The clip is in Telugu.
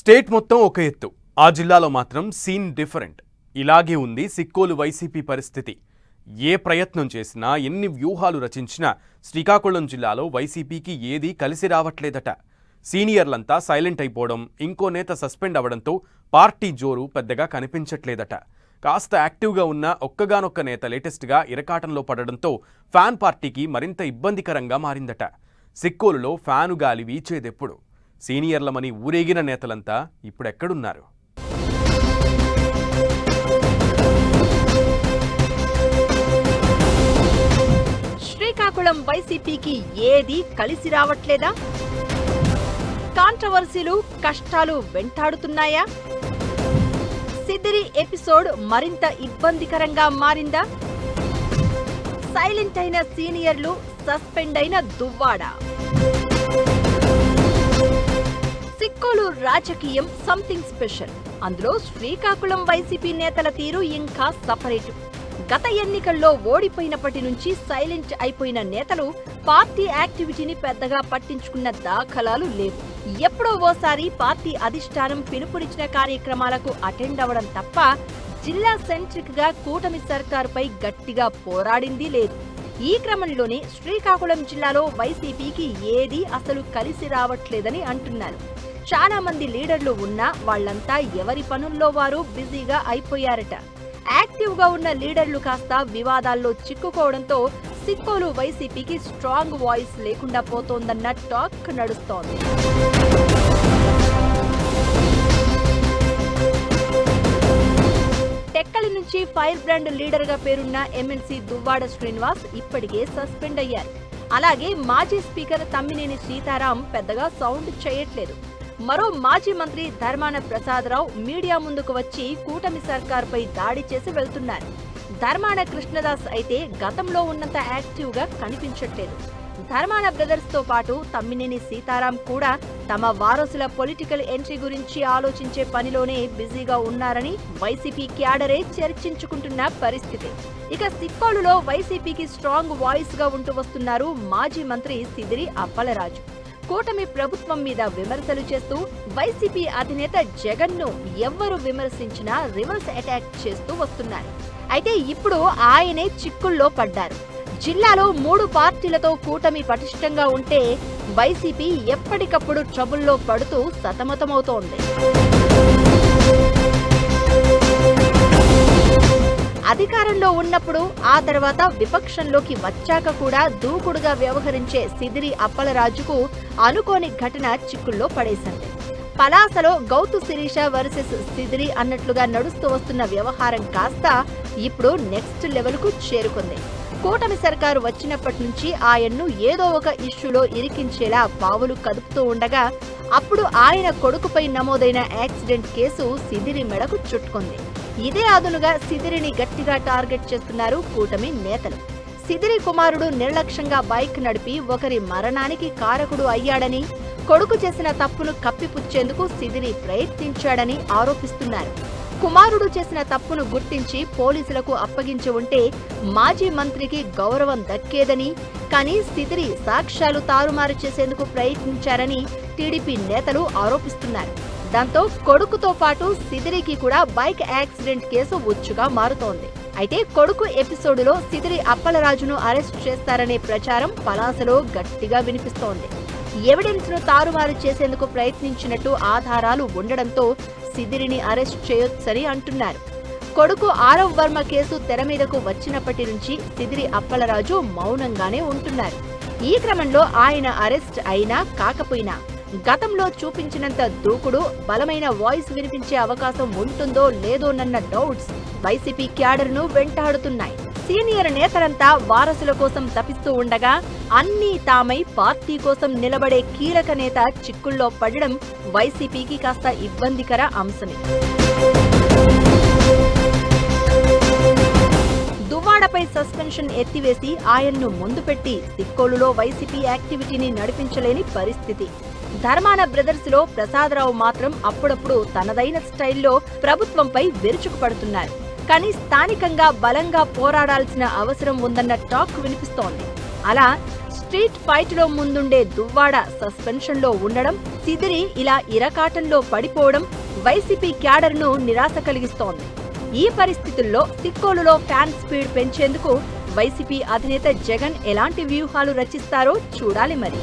స్టేట్ మొత్తం ఒక ఎత్తు, ఆ జిల్లాలో మాత్రం సీన్ డిఫరెంట్. ఇలాగే ఉంది సిక్కోలు వైసీపీ పరిస్థితి. ఏ ప్రయత్నం చేసినా, ఎన్ని వ్యూహాలు రచించినా శ్రీకాకుళం జిల్లాలో వైసీపీకి ఏదీ కలిసి రావట్లేదట. సీనియర్లంతా సైలెంట్ అయిపోవడం, ఇంకో నేత సస్పెండ్ అవడంతో పార్టీ జోరు పెద్దగా కనిపించట్లేదట. కాస్త యాక్టివ్గా ఉన్న ఒక్కగానొక్క నేత లేటెస్ట్గా ఇరకాటంలో పడడంతో ఫ్యాన్ పార్టీకి మరింత ఇబ్బందికరంగా మారిందట. సిక్కోలులో ఫ్యాను గాలి వీచేదెప్పుడు? సీనియర్లమని ఊరేగిన నేతలంతా ఇప్పుడెక్కడున్నారు? శ్రీకాకుళం వైసీపీకి ఏది కలిసి రావట్లేదా? కాంట్రవర్సీలు, కష్టాలు వెంటాడుతున్నాయా? సిదిరి ఎపిసోడ్ మరింత ఇబ్బందికరంగా మారిందా? సైలెంట్ అయిన సీనియర్లు, సస్పెండ్ అయిన దువ్వాడ. సిక్కోలు రాజకీయం సంథింగ్ స్పెషల్. అందులో శ్రీకాకుళం వైసీపీ నేతల తీరు ఇంకా సపరేటు. గత ఎన్నికల్లో ఓడిపోయినప్పటి నుంచి సైలెంట్ అయిపోయిన నేతలు పార్టీ యాక్టివిటీని పెద్దగా పట్టించుకున్న దాఖలాలు లేవు. ఎప్పుడో ఓసారి పార్టీ అధిష్టానం పిలుపునిచ్చిన కార్యక్రమాలకు అటెండ్ అవడం తప్ప జిల్లా సెంట్రిక్ గా కూటమి సర్కారుపై గట్టిగా పోరాడింది లేదు. ఈ క్రమంలోనే శ్రీకాకుళం జిల్లాలో వైసీపీకి ఏదీ అసలు కలిసి రావట్లేదని అంటున్నారు. చాలా మంది లీడర్లు ఉన్నా వాళ్లంతా ఎవరి పనుల్లో వారు బిజీగా అయిపోయారట. యాక్టివ్ గా ఉన్న లీడర్లు కాస్త వివాదాల్లో చిక్కుకోవడంతో సిక్కోలు వైసీపీకి స్ట్రాంగ్ వాయిస్ లేకుండా పోతోందన్న టాక్ నడుస్తోంది. టెక్కలి నుంచి ఫైర్ బ్రాండ్ లీడర్ గా పేరున్న ఎమ్మెల్సీ దువ్వాడ శ్రీనివాస్ ఇప్పటికే సస్పెండ్ అయ్యారు. అలాగే మాజీ స్పీకర్ తమ్మినేని సీతారాం పెద్దగా సౌండ్ చేయట్లేదు. మరో మాజీ మంత్రి ధర్మాన ప్రసాదరావు మీడియా ముందుకు వచ్చి కూటమి సర్కార్పై దాడి చేసి వెళ్తున్నారు. ధర్మాన కృష్ణదాస్ అయితే గతంలో ఉన్నంత యాక్టివ్ గా కనిపించట్లేదు. ధర్మాన బ్రదర్స్ తో పాటు తమ్మినేని సీతారాం కూడా తమ వారసుల పొలిటికల్ ఎంట్రీ గురించి ఆలోచించే పనిలోనే బిజీగా ఉన్నారని వైసీపీ క్యాడరే చర్చించుకుంటున్న పరిస్థితి. ఇక సిక్కోలులో వైసీపీకి స్ట్రాంగ్ వాయిస్ గా ఉంటూ వస్తున్నారు మాజీ మంత్రి సిదిరి అప్పలరాజు. కూటమి ప్రభుత్వం మీద విమర్శలు చేస్తూ వైసీపీ అధినేత జగన్ ను ఎవ్వరు విమర్శించినా రివర్స్ అటాక్ చేస్తూ వస్తున్నారు. అయితే ఇప్పుడు ఆయనే చిక్కుల్లో పడ్డారు. జిల్లాలో 3 పార్టీలతో కూటమి పటిష్టంగా ఉంటే వైసీపీ ఎప్పటికప్పుడు ట్రబుల్లో పడుతూ సతమతమవుతోంది. అధికారంలో ఉన్నప్పుడు, ఆ తర్వాత విపక్షంలోకి వచ్చాక కూడా దూకుడుగా వ్యవహరించే సిదిరి అప్పలరాజుకు అనుకోని ఘటన చిక్కుల్లో పడేసింది. పలాసలో గౌతు శిరీష వర్సెస్ సిదిరి అన్నట్లుగా నడుస్తూ వస్తున్న వ్యవహారం కాస్త ఇప్పుడు నెక్స్ట్ లెవెల్ కు చేరుకుంది. కూటమి సర్కారు వచ్చినప్పటి నుంచి ఆయన్ను ఏదో ఒక ఇష్యూలో ఇరికించేలా పావులు కదుపుతూ ఉండగా అప్పుడు ఆయన కొడుకుపై నమోదైన యాక్సిడెంట్ కేసు సిదిరి మెడకు చుట్టుకుంది. ఇదే అదునుగా సిదిరిని గట్టిగా టార్గెట్ చేస్తున్నారు కూటమి నేతలు. సిదిరి కుమారుడు నిర్లక్ష్యంగా బైక్ నడిపి ఒకరి మరణానికి కారకుడు అయ్యాడని, కొడుకు చేసిన తప్పును కప్పిపుచ్చేందుకు సిదిరి ప్రయత్నించాడని ఆరోపిస్తున్నారు. కుమారుడు చేసిన తప్పును గుర్తించి పోలీసులకు అప్పగించి ఉంటే మాజీ మంత్రికి గౌరవం దక్కేదని, కానీ సిదిరి సాక్ష్యాలు తారుమారు చేసేందుకు ప్రయత్నించారని టీడీపీ నేతలు ఆరోపిస్తున్నారు. దాంతో కొడుకుతో పాటు సిదిరికి కూడా బైక్ యాక్సిడెంట్ కేసు ఉచ్చుగా మారుతోంది. అయితే కొడుకు ఎపిసోడులో సిదిరి అప్పలరాజును అరెస్ట్ చేస్తారనే ప్రచారం పలాసలో గట్టిగా వినిపిస్తోంది. ఎవిడెన్స్ ను తారుమారు చేసేందుకు ప్రయత్నించినట్టు ఆధారాలు ఉండడంతో సిదిరిని అరెస్ట్ చేయొచ్చని అంటున్నారు. కొడుకు ఆరవ్ వర్మ కేసు తెర మీదకు వచ్చినప్పటి నుంచి సిదిరి అప్పలరాజు మౌనంగానే ఉంటున్నారు. ఈ క్రమంలో ఆయన అరెస్ట్ అయినా కాకపోయినా గతంలో చూపించినంత దూకుడు, బలమైన వాయిస్ వినిపించే అవకాశం ఉంటుందో లేదోనన్న డౌట్స్ వైసీపీ క్యాడర్ ను వెంటాడుతున్నాయి. సీనియర్ నేతలంతా వారసుల కోసం తపిస్తూ ఉండగా అన్నీ తామై పార్టీ కోసం నిలబడే కీలక నేత చిక్కుల్లో పడడం వైసీపీకి కాస్త ఇబ్బందికర అంశమే. దువ్వాడపై సస్పెన్షన్ ఎత్తివేసి ఆయన్ను ముందు పెట్టి సిక్కోలులో వైసీపీ యాక్టివిటీని నడిపించలేని పరిస్థితి. ధర్మాన బ్రదర్స్ లో ప్రసాదరావు మాత్రం అప్పుడప్పుడు తనదైన స్టైల్లో ప్రభుత్వంపై విరుచుకుపడుతున్నారు. కానీ స్థానికంగా బలంగా పోరాడాల్సిన అవసరం ఉందన్న టాక్ వినిపిస్తోంది. అలా స్ట్రీట్ ఫైట్లో ముందుండే దువ్వాడ సస్పెన్షన్లో ఉండడం, సిదిరి ఇలా ఇరకాటంలో పడిపోవడం వైసీపీ క్యాడర్ను నిరాశ కలిగిస్తోంది. ఈ పరిస్థితుల్లో సిక్కోలులో ఫ్యాన్ స్పీడ్ పెంచేందుకు వైసీపీ అధినేత జగన్ ఎలాంటి వ్యూహాలు రచిస్తారో చూడాలి మరి.